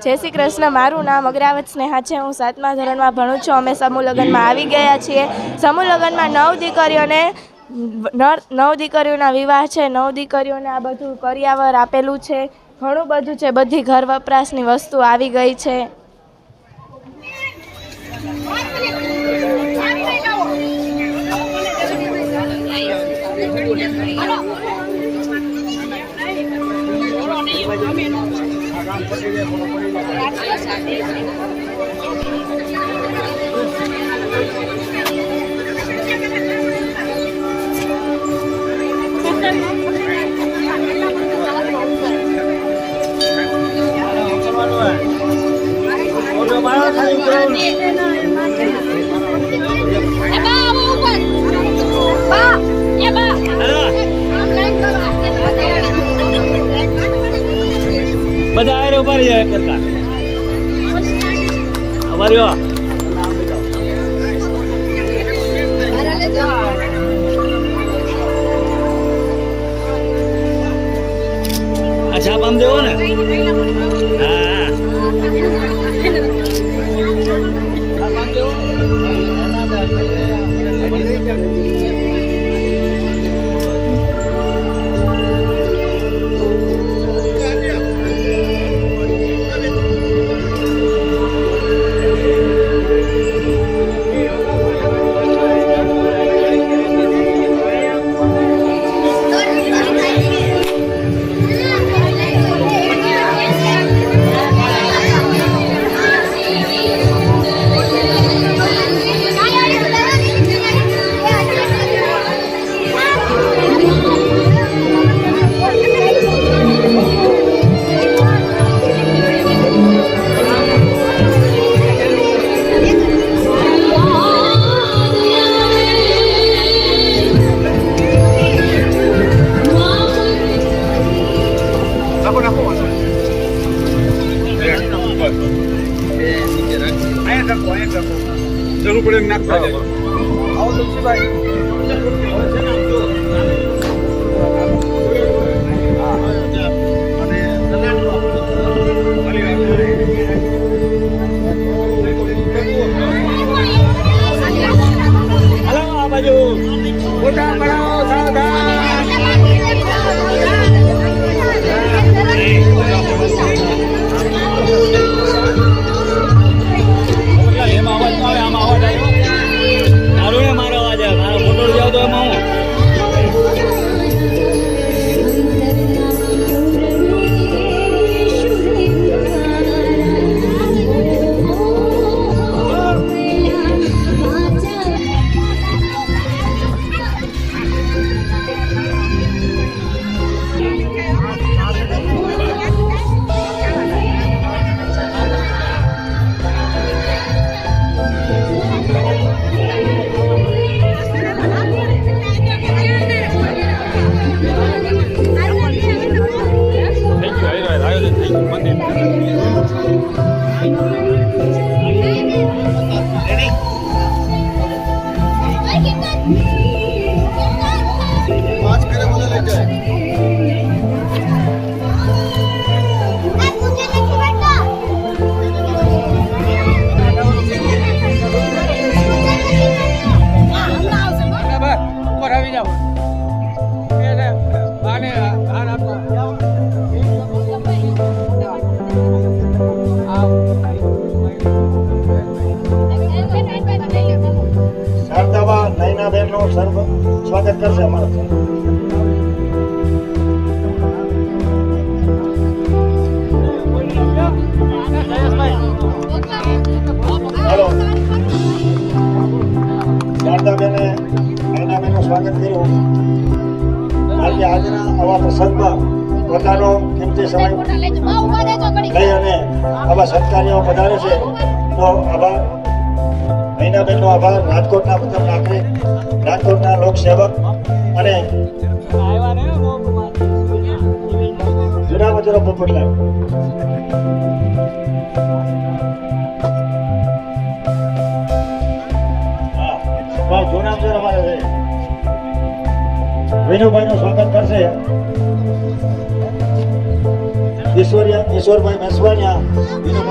જય શ્રી કૃષ્ણ. મારું નામ અગ્રાવત સ્નેહા છે. હું 7મા ધોરણમાં ભણું છું. અમે સમૂહ લગ્નમાં આવી ગયા છીએ. સમૂહ લગ્નમાં 9 દીકરીઓના વિવાહ છે. 9 દીકરીઓને આ બધું કરિયાવર આપેલું છે. ઘણું બધું છે. બધી ઘર વપરાશની વસ્તુ આવી ગઈ છે. બધા આરે ઉભા રહી જાય કરતા અમારી અચ્છા પામ દેવો ને હા જરૂર પડે નાખતા જાય આવો તુલસીભાઈ હલો આ બાજુ મોટા બનાવો સાવધાન સ્વાગત કરશે અમારા હેલો શારદાબેને નૈનાબેનનું સ્વાગત કર્યું. આજે આજના આવા પ્રસંગમાં પોતાનો કિંમતી સમય લઈ અને આવા સત્કાર્યો વધારે છે તો આભાર નૈનાબેનનો આભાર. રાજકોટના પ્રથમ નાગરિક, રાજકોટના લોકસેવક અને જુના મજૂરો પોપટલાલ જૂના મજૂર અમારે છે. વિનુભાઈનું સ્વાગત કરશે કિશોરભાઈ મેસવાણિયા વિનોમન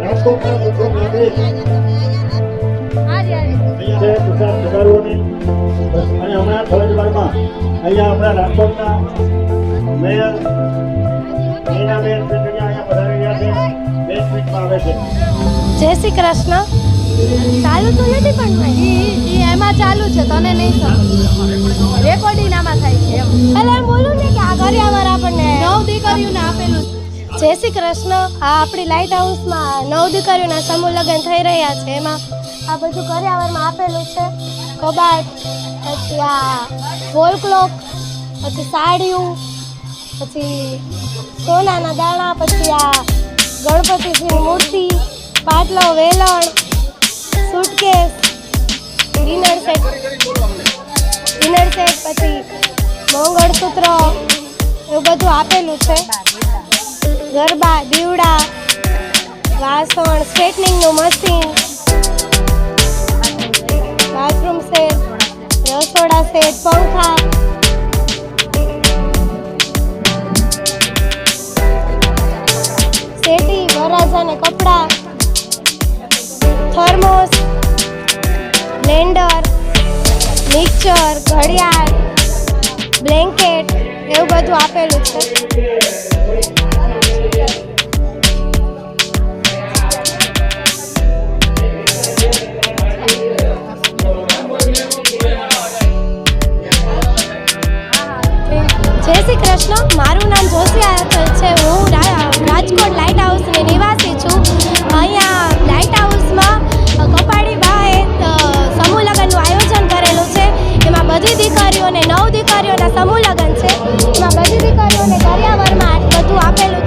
રાજકોટના મુખ્ય નાગરિક છે તુષાર સદારુઓની અને હમણાં થોડી જ વારમાં અહીંયા આપણા રાજકોટના મેયર નીનાબેન ચટણીયા અહીંયા પધારી રહ્યા છે. 2 મિનિટમાં આવે છે. જય શ્રી કૃષ્ણ. ચાલુ તો નથી પણ ઈ એમાં ચાલુ છે, તને નહીં ખબર. રેકોર્ડિંગ આમાં થાય છે એમ. એટલે એમ બોલું ને કે આ કર્યાવર આપણને 9 દીકરીઓને આપેલું. જય શ્રી કૃષ્ણ. આ આપણી લાઇટ હાઉસમાં 9 દીકરીઓના સમૂહ લગ્ન થઈ રહ્યા છે. એમાં આ બધું કર્યાવરમાં આપેલું છે. કબાટ, પછી આ વોલ ક્લોક, પછી સાડીઓ, પછી સોનાના દાણા, પછી આ ગણપતિજીની મૂર્તિ, પાટલો, વેલણ, સૂટકેસ, ડિનર સેટ, પછી મંગળસૂત્ર, એવું બધું આપેલું છે. ગરબા, દીવડા, વાસણ, સ્ટ્રેટનિંગનું મશીન, બાથરૂમ સેટ, રસોડા સેટ, પંખા, સેટી, વરરાજાને કપડાં, થર્મોસ, બ્લેન્ડર, મિક્સર, ઘડિયાળ, બ્લેન્કેટ, એવું બધું આપેલું છે. જય શ્રી કૃષ્ણ. મારું નામ જોશિયા છે. હું રાજકોટ લાઇટ હાઉસની નિવાસી છું. અહીંયા લાઇટ હાઉસમાં કપાડીબાએ સમૂહ લગ્નનું આયોજન કરેલું છે. એમાં બધી દીકરીઓને 9 દીકરીઓના સમૂહ લગ્ન છે. એમાં બધી દીકરીઓને કર્યાવરમાં બધું આપેલું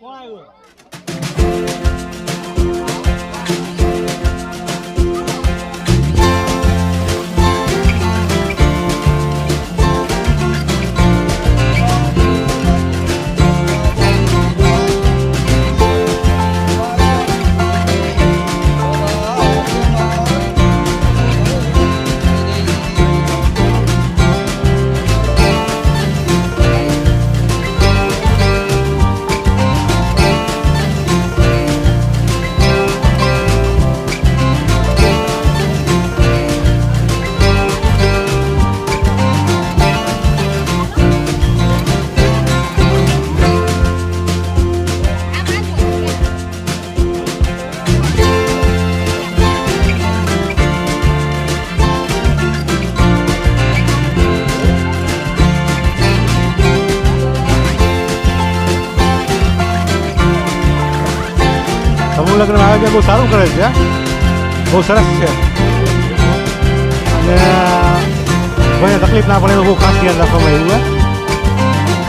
કોણ આવ્યું? સમૂહ લગ્ન આયોજન બહુ સારું કરે છે, બહુ સરસ છે અને કોઈને તકલીફ ના પડે એવું બહુ ખાસ ધ્યાન રાખવામાં આવ્યું છે.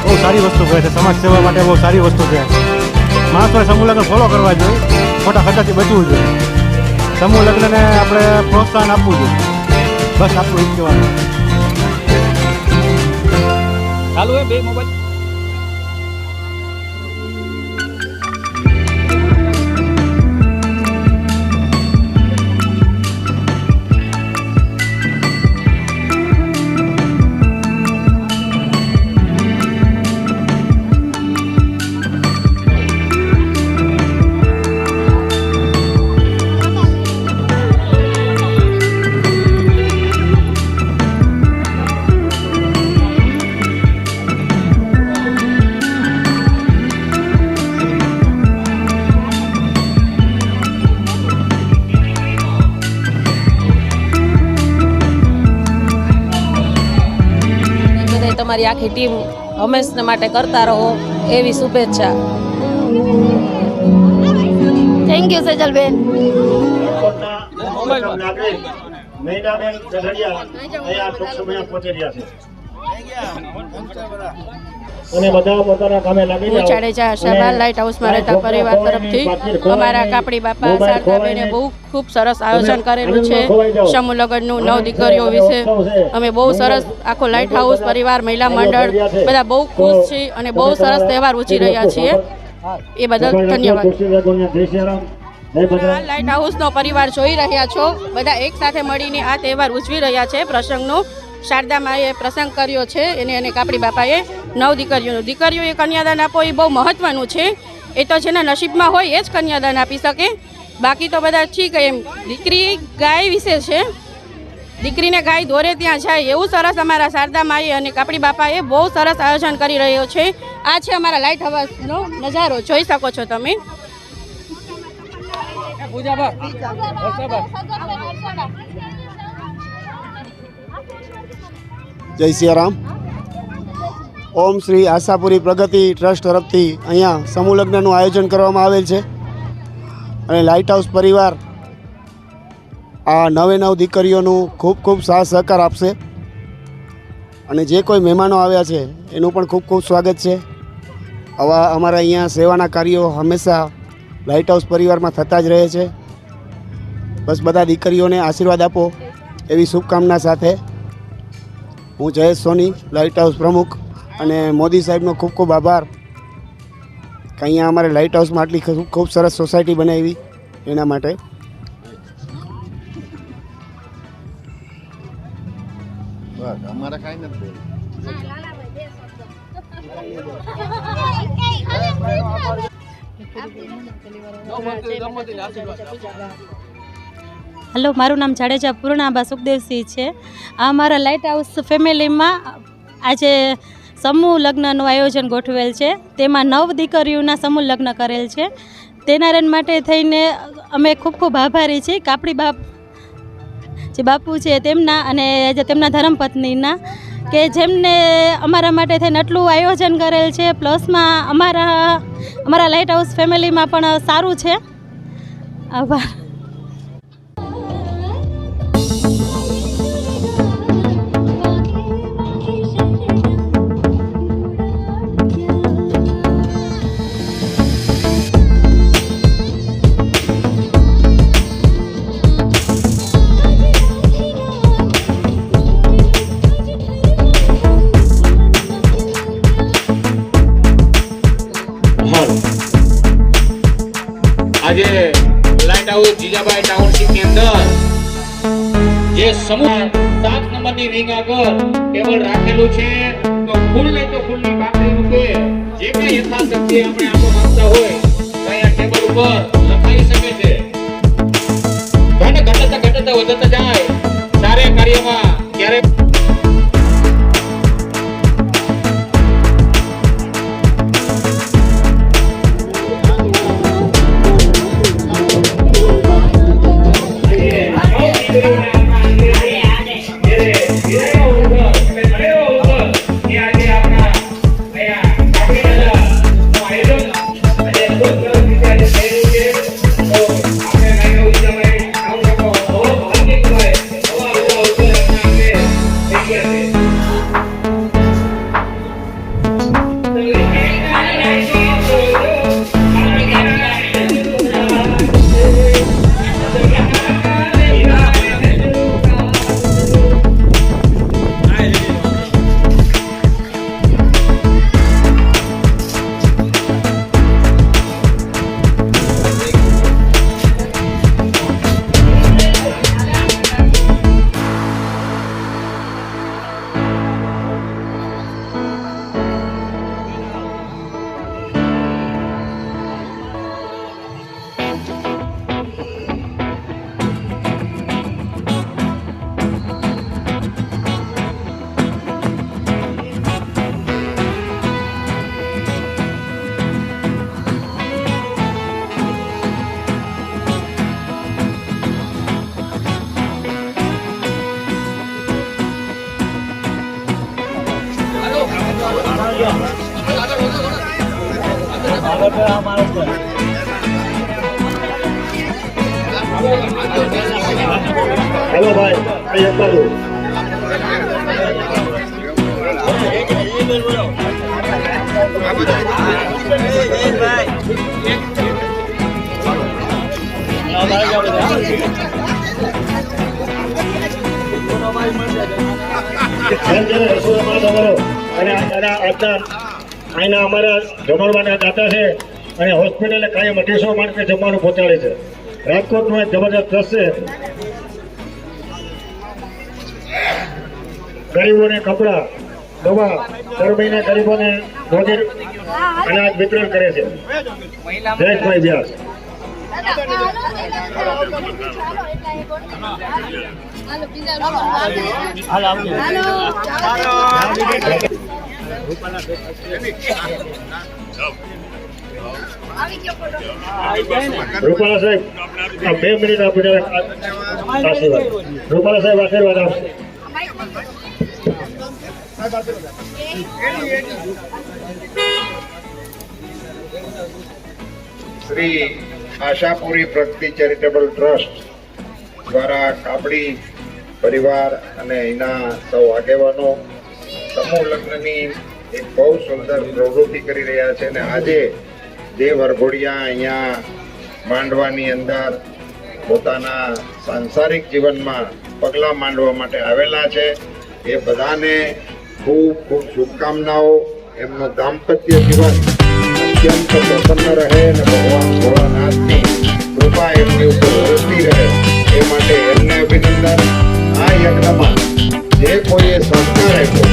બહુ સારી વસ્તુ કરે છે, સમાજ સેવા માટે બહુ સારી વસ્તુ છે. માણસોએ સમૂહ લગ્ન ફોલો કરવા જોઈએ, ખોટા ખર્ચાથી બચવું જોઈએ. સમૂહ લગ્નને આપણે પ્રોત્સાહન આપવું જોઈએ, બસ આપણું જ કહેવાનું. ચાલુ હે બે મોબાઈલ. તમારી આખી ટીમ હંમેશા માટે કરતા રહો એવી શુભેચ્છા. Thank you Sejalben. મહિલાબેન ઝઘડિયા અહીંયા ટૂંક સમયમાં પહોંચી રહ્યા છે અને બધા પોતાના કામે લાગી હું જાડેજા આશાબા લાઇટ હાઉસમાં રહેતા પરિવાર તરફથી અમારા કાપડી બાપા શારદાબેને બહુ ખૂબ સરસ આયોજન કરેલું છે સમૂહ લગ્નનું 9 દીકરીઓ વિશે. અમે બહુ સરસ આખો લાઇટ હાઉસ પરિવાર મહિલા મંડળ બધા બહુ ખુશ છીએ અને બહુ સરસ તહેવાર ઉજવી રહ્યા છીએ. એ બદલ ધન્યવાદ. લાઇટ હાઉસનો પરિવાર જોઈ રહ્યા છો, બધા એક સાથે મળીને આ તહેવાર ઉજવી રહ્યા છે. પ્રસંગનો શારદામાએ પ્રસંગ કર્યો છે એને કાપડી બાપાએ 9 દીકરીઓએ કન્યાદાન આપો એ બહુ મહત્ત્વનું છે. એ તો જેના નસીબમાં હોય એ જ કન્યાદાન આપી શકે, બાકી તો બધા ઠીક એમ. દીકરી ગાય વિશે છે, દીકરીને ગાય દોરે ત્યાં જાય એવું સરસ અમારા શારદામાએ અને કાપડી બાપાએ બહુ સરસ આયોજન કરી રહ્યો છે. આ છે અમારા લાઇટ હાઉસનો નજારો, જોઈ શકો છો તમે. જય સિયારામ. ઓમ શ્રી આશાપુરી પ્રગતિ ટ્રસ્ટ તરફથી અહીંયા સમૂહ લગ્નનું આયોજન કરવામાં આવેલ છે અને લાઇટ હાઉસ પરિવાર આ 9 દીકરીઓનું ખૂબ ખૂબ સાથ સહકાર આપશે અને જે કોઈ મહેમાનો આવ્યા છે એનું પણ ખૂબ ખૂબ સ્વાગત છે. આવા અમારા અહીંયા સેવાના કાર્યો હંમેશા લાઇટ હાઉસ પરિવારમાં થતા જ રહે છે. બસ બધા દીકરીઓને આશીર્વાદ આપો એવી શુભકામના સાથે હું જયેશ સોની, લાઇટ હાઉસ પ્રમુખ, અને મોદી સાહેબનો ખૂબ ખૂબ આભાર કે અહીંયા અમારે લાઇટ હાઉસમાં આટલી ખૂબ સરસ સોસાયટી બનાવી એના માટે. અમારે કાંઈ નથી. હેલો, મારું નામ જાડેજા પૂર્ણાબા સુખદેવસિંહ છે. આ અમારા લાઇટ હાઉસ ફેમિલીમાં આજે સમૂહ લગ્નનું આયોજન ગોઠવેલ છે. તેમાં 9 દીકરીઓના સમૂહ લગ્ન કરેલ છે. તેના માટે થઈને અમે ખૂબ ખૂબ આભારી છીએ કાપડી જે બાપુ છે તેમના અને જે તેમના ધર્મપત્નીના, કે જેમને અમારા માટે થઈને આટલું આયોજન કરેલ છે. પ્લસમાં અમારા લાઇટ હાઉસ ફેમિલીમાં પણ સારું છે. આભાર. ઉજાબાઈ ટાઉનશીપ ની અંદર જે સમૂહ 7 નંબરની રિંગ આગળ ટેબલ રાખેલું છે તો ફૂલ નહીં તો ફૂલની પાકડી રૂપે જે કઈ યથાશક્તિ આપણે આપવા માંગતા હોય તો આ ટેબલ ઉપર લખાઈ શકે છે. ધન ઘટતા વધતા જાય સારે કાર્યમાં ક્યારે હેલો ભાઈ અહીંયા ચાલુ અહીંના અમારા જમણવાના દાતા છે અને હોસ્પિટલે કાયમ 250 માણસને જમવાનું પહોંચાડે છે. રાજકોટનું એક જબરદસ્ત ટ્રસ્ટ છે. ગરીબોને કપડા દવા દર મહિને ગરીબોને રોજે અનાજ વિતરણ કરે છે. જયેશભાઈ વ્યાસ રૂપાલા સાહેબ 2 મિનિટ આપો આશીર્વાદ. રૂપાલા સાહેબ આશીર્વાદ આપશે. શ્રી આશાપુરી પ્રગતિ ચેરિટેબલ ટ્રસ્ટ દ્વારા કાપડી પરિવાર અને એના સૌ આગેવાનો સમૂહ લગ્નની એક બહુ સુંદર પ્રવૃત્તિ કરી રહ્યા છે અને આજે જે વરઘોડિયા અહીંયા માંડવાની અંદર પોતાના સાંસારિક જીવનમાં પગલાં માંડવા માટે આવેલા છે એ બધાને ખૂબ ખૂબ શુભકામનાઓ. એમનું દાંપત્ય જીવન અત્યંત પ્રસન્ન રહે અને ભગવાન ભોળાનાથની કૃપા એમની ઉપર વરસતી રહે એ માટે એમને અભિનંદન. આ યજ્ઞમાં જે કોઈએ સહકાર આપ્યો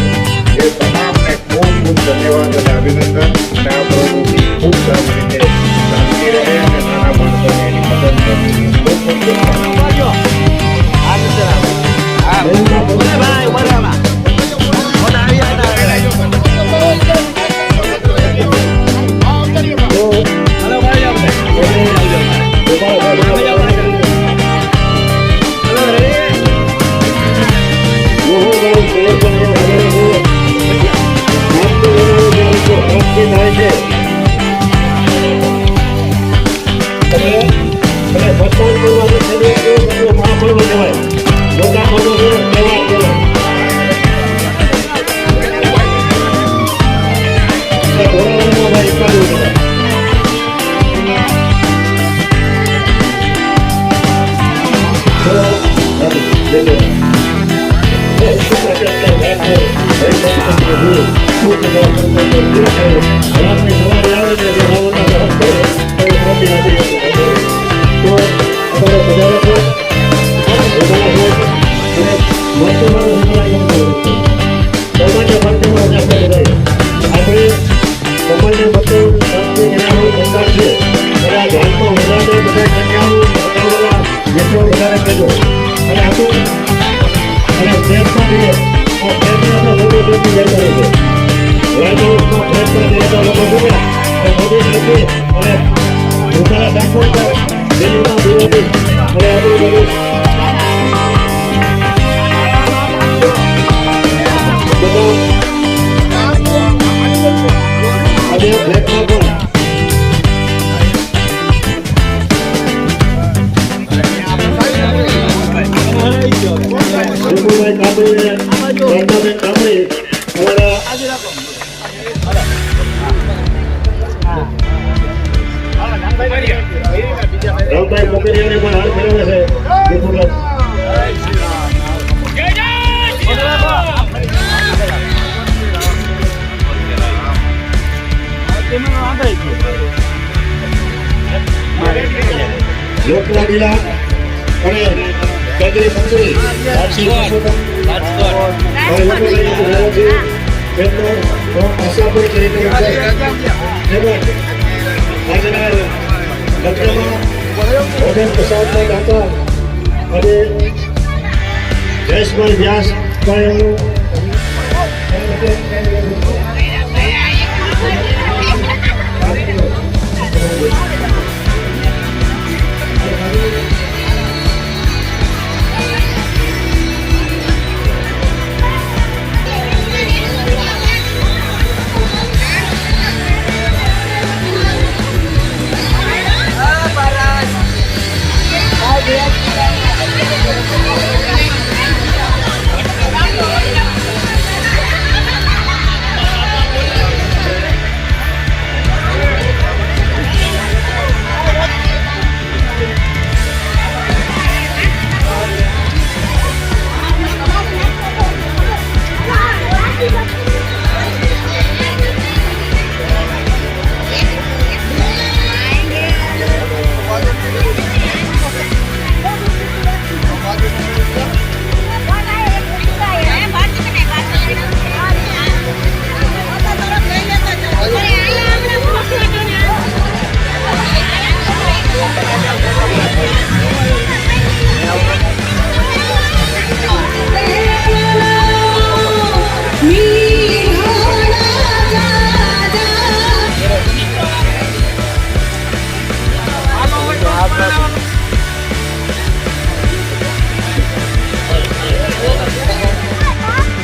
એ તમામને ખૂબ ખૂબ ધન્યવાદ અને અભિનંદન. અને આ પ્રવૃત્તિ ખૂબ સારી રીતે ચાલતી રહે અને નાના માણસોને એની મદદ કરે. ખૂબ ખૂબ શુભકામનાઓ. તો લાઈટહાઉસમાં પ્રયત્ન રહેતા લોકો બોલ્યા કે મોદી નથી અને પોતાના દાખવતા દિલ્હીમાં વિરોધી અને આપણું બધું આજે ફ્લેટમાં પણ વિપુલભાઈ કાપડીને શારદાબેન કાપડી રામભાઈ પોકરિયાને પણ હાથ ફેરવે છે વિપુલભાઈ લોકલાડીલા અને કેન્દ્રીય મંત્રી રાજસિંહ આશાપુર તરીકે આજના લગ્નમાં ભોજન પ્રસાદના દાતા અને જયેશભાઈ વ્યાસ પણ એમનું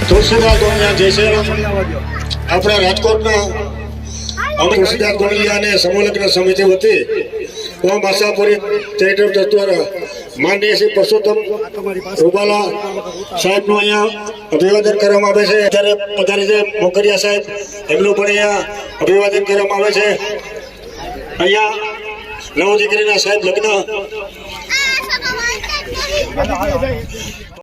તુલસીદાસ ગોંડલિયા જય શ્રી રામ. આપણા રાજકોટના તુલસીદાસ ગોંડલિયા અને સમૂહલગ્ન સમિતિ વતી ઓમ આશાપુરી ચેરિટેબલ ટ્રસ્ટ દ્વારા માનનીય શ્રી પરસોત્તમ રૂપાલા સાહેબનું અહીંયા અભિવાદન કરવામાં આવે છે. અત્યારે પધારી છે મોકરિયા સાહેબ, એમનું પણ અહીંયા અભિવાદન કરવામાં આવે છે. અહીંયા નવ દીકરીના સાહેબ લગ્ન